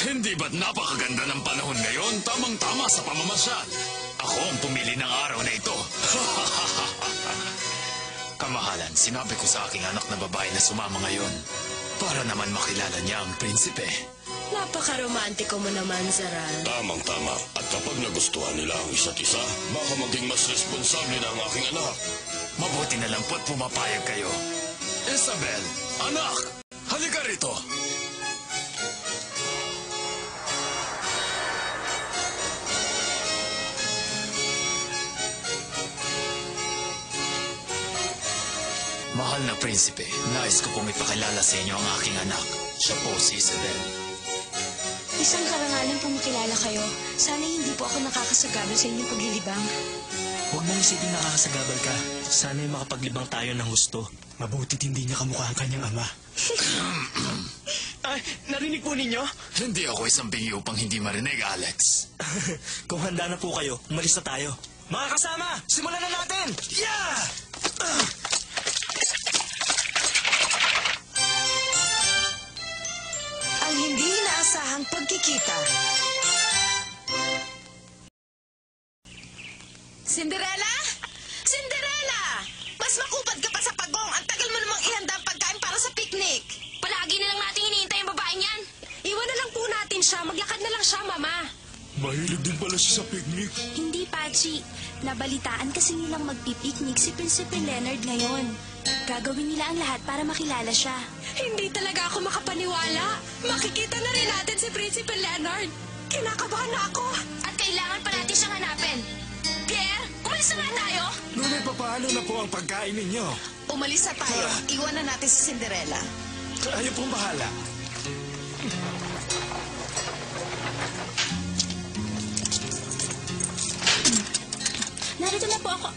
Hindi ba't napakaganda ng panahon ngayon? Tamang-tama sa pamamasyal. Ako ang pumili ng araw na ito. Kamahalan, sinabi ko sa aking anak na babae na sumama ngayon para naman makilala niya ang prinsipe. Napaka-romantiko mo naman, Zaral. Tamang-tama. At kapag nagustuhan nila ang isa't isa, baka maging mas responsable na ang aking anak. Mabuti na lang po't pumapayag kayo. Isabel, anak, halika rito. Mahal na prinsipe, nais ko pong ipakilala sa inyo ang aking anak. Siya po si Isabel. Isang karangalan pong makilala kayo. Sana hindi po ako nakakasagabal sa inyong paglilibang. Huwag mong isipin nakakasagabal ka. Sana'y makapaglibang tayo ng gusto. Mabuti't hindi niya kamukha ang kanyang ama. Ay, narinig po ninyo? Hindi ako isang bingi upang hindi marinig, Alex. Kung handa na po kayo, umalis na tayo. Mga kasama, simulan na natin! Yeah! Ang hindi inaasahang pagkikita. Cinderella? Cinderella! Mas makupad ka pa sa pagong. Ang tagal mo namang ihanda ang pagkain para sa picnic. Palagi na lang natin hinihintay ang babaeng yan. Iwan na lang po natin siya. Maglakad na lang siya, Mama. Mahilig din pala siya sa picnic. Hindi, Pachi. Nabalitaan kasi nilang magpipiknik si Prinsipe Leonard ngayon. Gagawin nila ang lahat para makilala siya. Hindi talaga ako makapaniwala. Makikita na rin natin si Prinsipe Leonard. Kinakabahan na ako. At kailangan pa natin siyang hanapin. Pierre, umalis na nga tayo. Ngunit papaano na po ang pagkain ninyo? Umalis na tayo. Iwan na natin si Cinderella. Kayo pong bahala. Narito na po ako.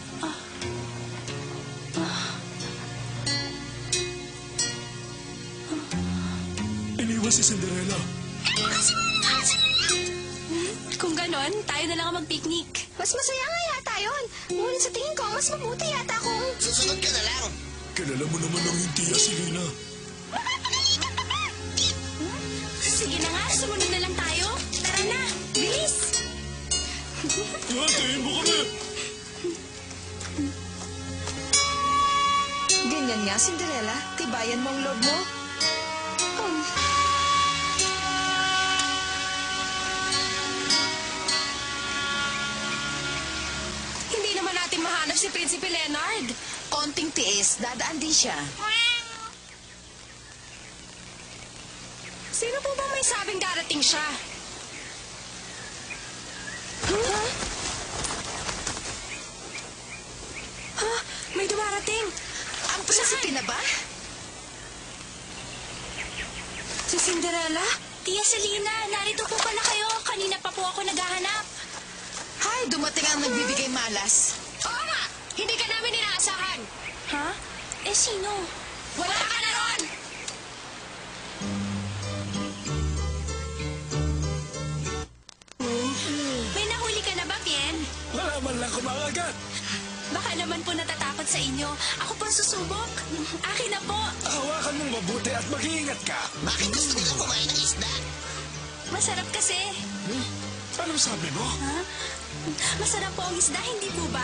Iniwan si Cinderella. Kung ganon, tayo na lang ang mag-picnic. Mas masaya nga yata yun. Ngunit sa tingin ko, mas mabuti yata kung... Susunod ka na lang. Kilala mo naman ang hintiya si Lina. Sige na nga, sumunod na lang tayo. Tara na, bilis! Tayin mo kami! Ganyan nga, Cinderella. Tibayan mo ang loob mo. Hindi naman natin mahanap si Prinsipe Leonard. Konting tiis, dadaan din siya. Sino po bang may sabing darating siya? Ha? May dumarating. Ang prinsipe na ba? Si Cinderella? Tia Selina, narito po pala kayo. Kanina pa po ako naghahanap. Hay, dumating ang nagbibigay malas. Oo nga! Hindi ka namin inaasahan. Ha? Eh, sino? Wala ka na ron! May nahuli ka na ba, Pien? Wala man lang kumakagat. Baka naman po natatakot sa inyo. Ako po susubok. Akin na po. Hawakan mong mabuti at mag-iingat ka. Bakit gusto nila kumain ng isda? Masarap kasi. Anong sabi mo? Ha? Masarap po ang isda, hindi po ba?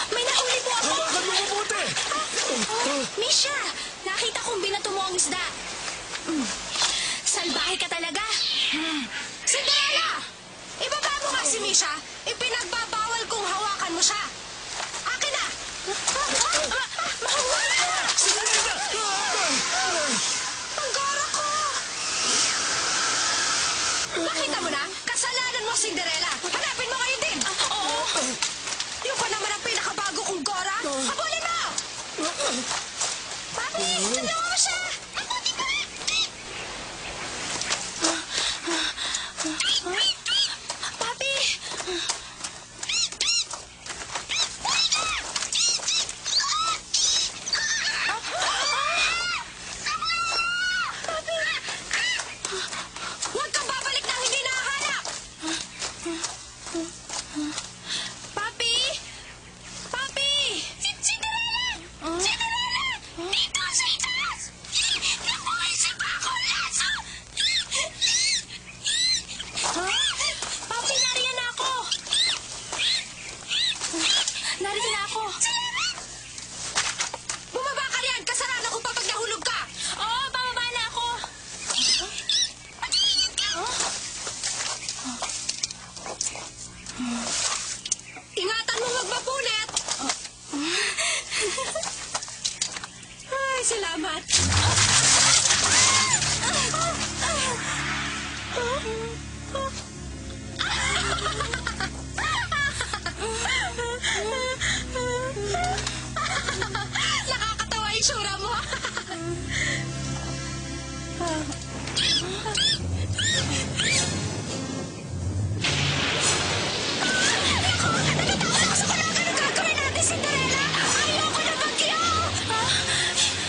May nahuli po ako. Hawakan mo mabuti! Misha, nakita kong binato mo ang isda. Salbahe ka talaga. Cinderella! Ibaba mo nga si Misha. Ipinagbabawal kong hawakan mo siya. Akin na! Mahuli ka! Panggara ko! Nakita mo na? Kasalanan mo, Cinderella. Hanapin mo kayo din. Oo. Yung pa naman ang pinakabago kong Gora. Habulin mo! Papi! Tulungan mo siya! Papi! Ay, salamat. Nakakatawa yung sura mo. Gagawin natin, Cinderella! Ayoko na bagyo!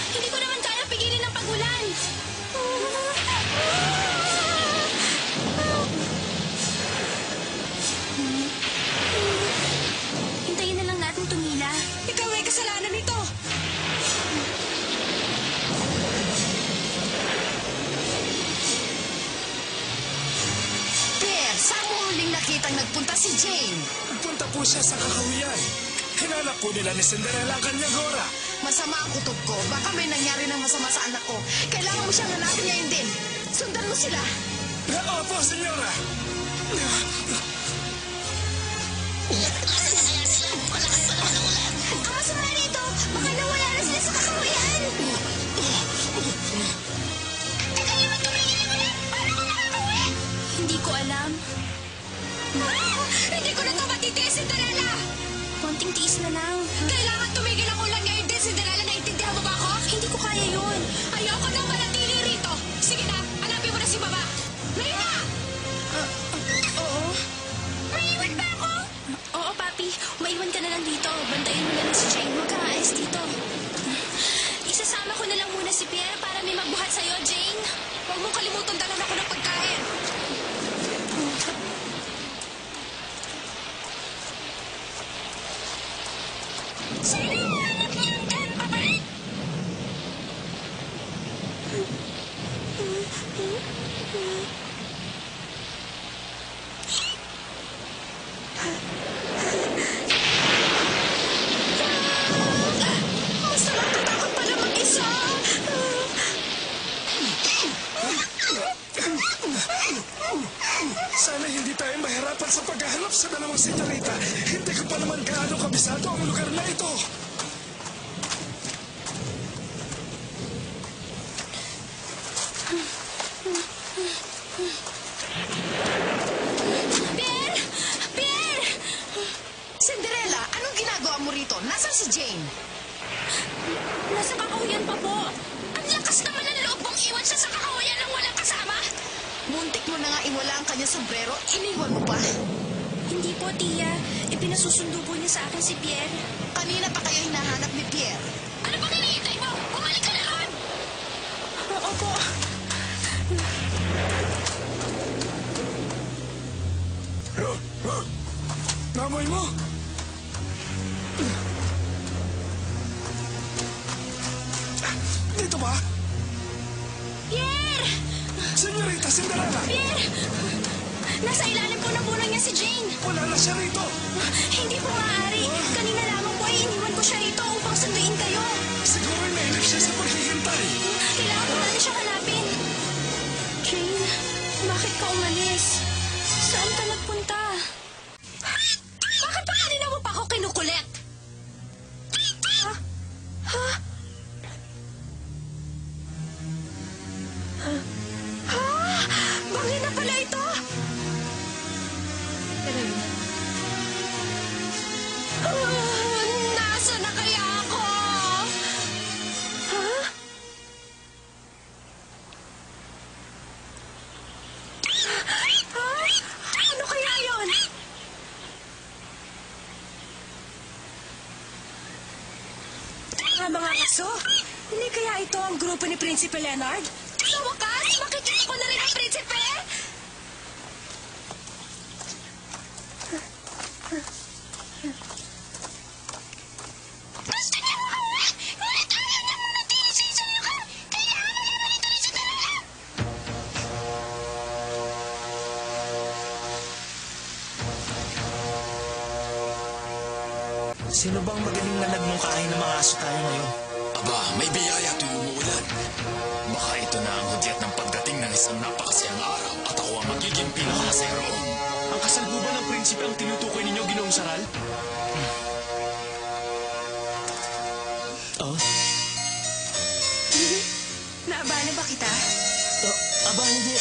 Hindi ko naman kaya pigilin ang pagulan. Hintayin na lang natin tumila. Ikaw ay kasalanan nito. Pierre, saan mo huling nakitang nagpunta si Jane? Punta po siya sa kakahuyan. Hinanap po nila ni Cinderella ang kanyang gora. Masama ang kutob ko. Baka may nangyari ng masama sa anak ko. Kailangan mo siyang hanapin ngayon din. Sundan mo sila. Opo, senyora. Ang masama rito, baka nawala na sila sa kakahuyan. Teka naman, tumigil mo na! Paano ko makakauwi? Hindi ko alam. Hindi ko na ito matitiis, Cinderella! Konting tiis na lang. Kailangan tumigil ang ulan ngayon din, Cinderella. Naintindihan mo ba ako? Hindi ko kaya yun. Ayoko nang manatili rito. Sige na, hanapin mo na si Baba. Ngayon na! Oo. Maiwan ba ako? Oo, Papi. Maiwan ka na lang dito. Bantayan mo na lang si Jane. Huwag kang aalis dito. Isasama ko na lang muna si Pierre para may magbuhat sa'yo, Jane. Huwag mong kalimutan dalan ako ng pagkain. Sana hanap niyo yung dad, pabalik! Mas nakakatakot pala mag-isa. Sana hindi tayo mahirapan sa paghahanap sa dalawang senyorita. Hindi ko pa naman gaano kabisado ang lugar na ito. Pierre! Pierre! Cinderella, anong ginagawa mo rito? Nasaan si Jane? Nasa kakahuyan pa po. Ang lakas naman ng loob mong iwan siya sa kakahuyan nang walang kasama. Muntik mo na nga iwala ang kanyang sombrero. Iniwan mo pa. Hindi po, Tia. Ipinasusundo po niya sa akin si Pierre. Kanina pa kayo hinahanap ni Pierre. Ano bang hinihintay mo? Bumalik ka na ron! Oo po. Namoy mo? Dito ba? Pierre! Senyorita Cinderella! Pierre! Nasa ilalim po ng puno niya si Jane. Wala na siya rito! Hindi po maaari. Kanina lamang po ay iniwan ko siya rito upang sunduin kayo. Siguro nailip siya sa paghihintay. Kailangan po natin siya hanapin. Jane, bakit ka umalis? Saan ka nagpunta? Bakit pa kanina mo pa ako kinukulit? Ha? Ha? Ha? Bangin na pala ito. Nasa na kaya ako? Ha? Ha? Ano kaya yon? Mga kaso, hindi kaya ito ang grupo ni Prinsipe Leonard? Sa wakas, makikita ko na rin ang prinsipe! Gusto niya ako! Ngunit ayaw niya manatili sa isang lugar! Kailangan mo naman ito ni Cinderella! Sino bang magaling na nagmungkain ng mga aso tayo ngayon? Aba, may biyaya tuwing umuulan. Baka ito na ang hudyat ng pagdating ng isang napakasayang araw at ako ang magiging pinakamasaya roon. Ang kasal po ba ng prinsipe ang tinutukoy ninyo, Ginoong Saral? Oh? Inaabala ba kita? Aba, hindi.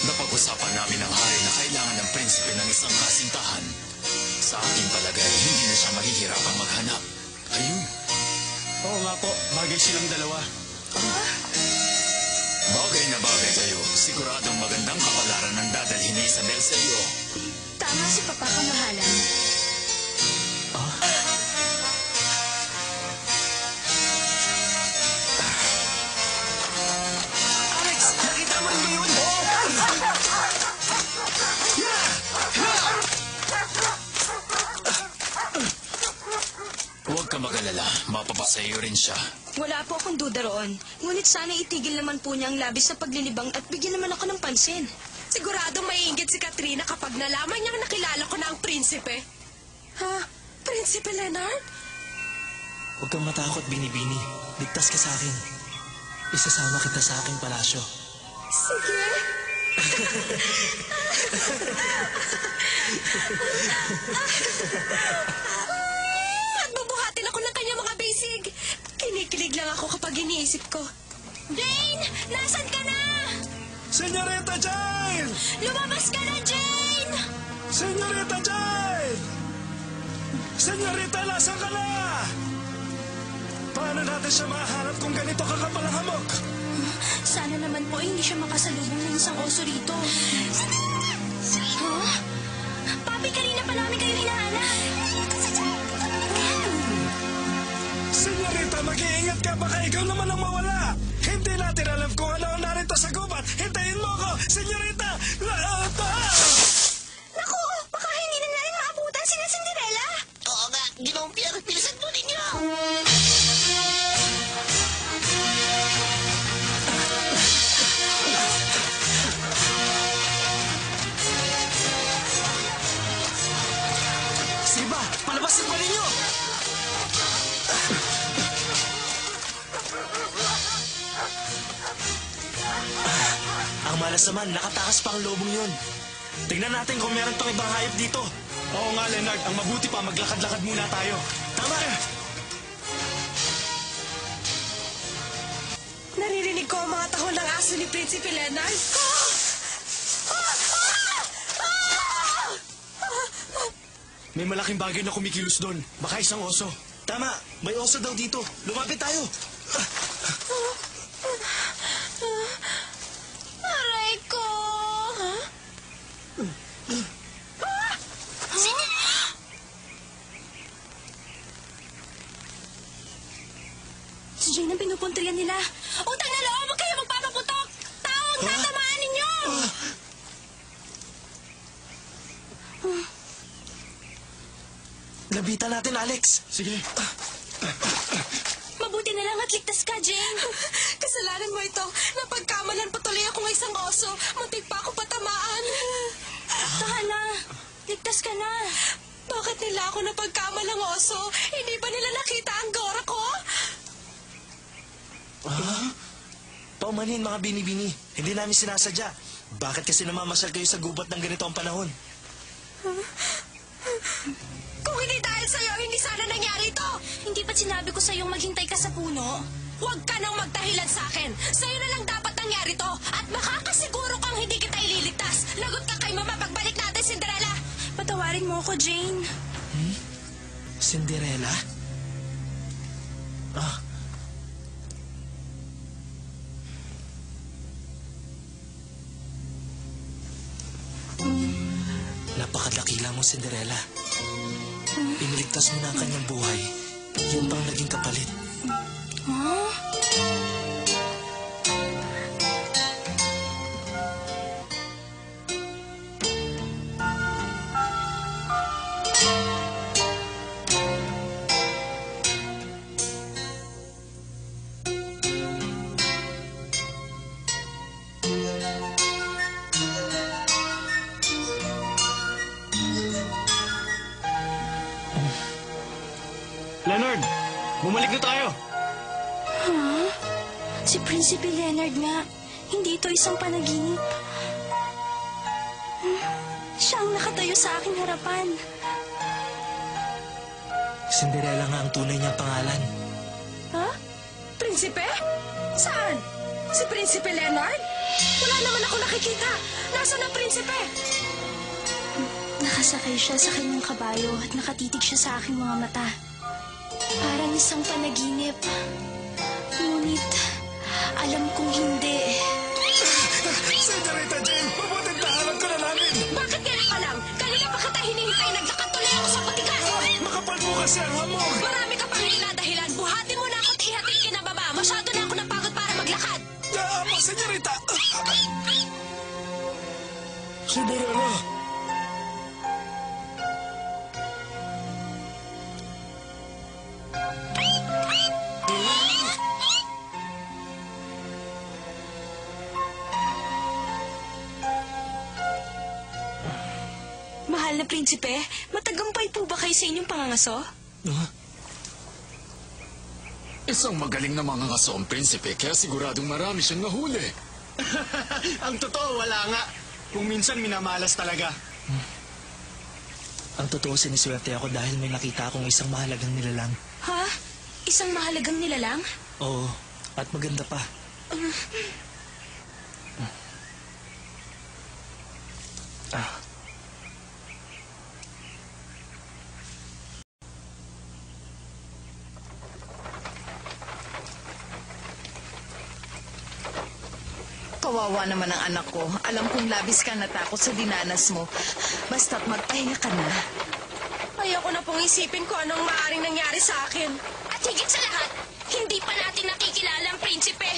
Napag-usapan namin ng hari na kailangan ng prinsipe ng isang kasintahan. Sa aking palagay, hindi na siya mahihirapang maghanap. Ayun, Oo nga po, bagay silang dalawa. bagay na bagay kayo. Siguradong magandang kapalaran ang dadalhin ni Isabel sa iyo. Tama si Papa Kamahalan. Alex, nakita mo rin ba yun? Huwag ka mag-alala, mapapasayo rin siya. Wala po akong duda roon. Ngunit sana itigil naman po niya ang labis na paglilibang at bigyan naman ako ng pansin. Siguradong maiinggit si Katrina kapag nalaman niyang nakilala ko na ang prinsipe. Ha? Prinsipe Leonard? Huwag kang matakot, Binibini. Ligtas ka sa akin. Isasama kita sa aking palasyo. Sige. At bubuhatin ako ng kanyang mga bisig. Kinikilig lang ako kapag iniisip ko. Jane! Nasaan ka na? Senyorita Jane! Lumabas ka na, Jane! Senyorita Jane! Senyorita, nasaan ka na? Paano natin siya mahanap kung ganito kakapal ang hamog? Sana naman po hindi siya makasalubong ng isang oso rito. Huh? Papi, kanina pa namin kayo hinahanap. Senyorita, mag-iingat ka, baka ikaw naman ang mawala. Hindi natin alam kung ano ang narito sa gubat. Hintayin mo ako, Senyorita! Naku, baka hindi na natin maabutan sila Cinderella. Oo nga, Ginoong Pierre, bilisan po ninyo! Siba, palabasin pa ninyo! Ang malas naman, nakatakas pa ang lobong yun. Tingnan natin kung meron pang ibang hayop dito. Oo nga, Leonard. Ang mabuti pa, maglakad-lakad muna tayo. Tama! Naririnig ko ang mga tahol ng aso ni Prinsipe Leonard. May malaking bagay na kumikilos doon. Baka isang oso. Tama, may oso daw dito. Lumapit tayo. Aray ko. Si Jane ang pinupuntriyan nila. Utang na loob, huwag kayo magpapaputok! Tao ang tatamaan ninyo! Labitan natin, Alex. Sige. Mabuti na lang at ligtas ka, Jane. Kasalanan mo ito. Napagkamalan patuloy ako ng isang oso. Muntik pa ako patamaan. Tahala, ligtas ka na. Bakit nila ako napagkamalang oso? Hindi ba nila nakita ang gora ko? Paumanhin, mga Binibini. Hindi namin sinasadya. Bakit kasi namamasyal kayo sa gubat ng ganito ang panahon? Kung hindi dahil sa'yo, hindi sana nangyari ito. Hindi ba't sinabi ko sa'yong maghintay ka sa puno? Huwag ka nang magdahilan sa akin. Sa'yo na lang dapat nangyari to. At makakasiguro kang hindi kita ililigtas. Lagot ka kay Mama pagbalik natin, Cinderella. Patawarin mo ako, Jane. Cinderella? Napakadakila mo, Cinderella. Iniligtas mo na ang kanyang buhay. Yan bang naging kapalit? Huh? Leonard, bumalik na tayo. Si Prinsipe Leonard nga. Hindi ito isang panaginip. Siya ang nakatayo sa aking harapan. Cinderella nga ang tunay niyang pangalan. Ha? Prinsipe? Saan? Si Prinsipe Leonard? Wala naman ako nakikita. Nasaan ang prinsipe? Nakasakay siya sa kanyang kabayo at nakatitig siya sa aking mga mata. Parang isang panaginip. Ngunit, alam kong hindi. Senorita Jane, mabuting tahanan ka na namin! Bakit kailan ka lang? Kanina pa kita hinihintay, naglakad tuloy ako sa patigas. Makapal mo kasi ang hamog! Marami ka pang hinadahilan. Buhatin mo na ako at ihatid kinababa. Masyado na ako napagod para maglakad. Senorita! Cinderella! Mahal na prinsipe, matagumpay po ba kayo sa inyong pangangaso? Isang magaling na mga ngaso ang prinsipe, kaya siguradong marami siyang nahuli. Ang totoo, wala nga. Kung minsan minamalas talaga. Ang totoo, siniswerte ako dahil may nakita akong isang mahalagang nilalang. Ha? Isang mahalagang nilalang? Oo, at maganda pa. Kawawa naman ang anak ko. Alam kong labis ka natakot sa dinanas mo. Basta't magpahinga ka na. Ayoko na pong isipin kung anong maaaring nangyari sa akin. At higit sa lahat, hindi pa natin nakikilala ang prinsipe.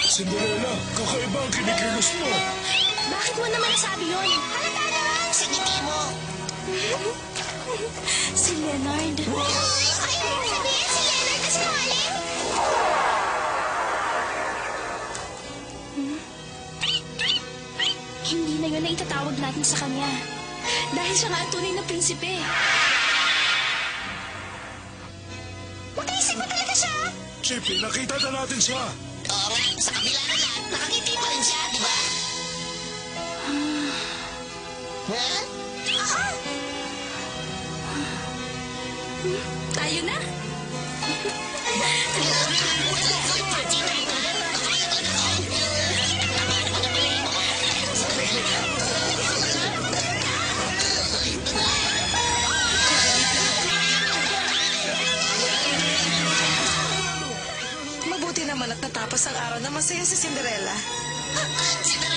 Cinderella, kakaiba ang kinikilos mo. Bakit mo naman nasabi yun? Halata naman! Sigitin mo! Si Leonard. Ay, sabihin si Leonard na sinungaling? Hindi na yun ang itatawag natin sa kanya. Dahil siya nga ang tunay na prinsipe. Mataisip mo talaga siya? Chippy, nakita na natin siya. Oo nga, sa kabila ng lahat, nakangiti pa rin siya, di ba? Ha? Tayo na. Mabuti naman at natapos ang araw na masaya si Cinderella. Cinderella!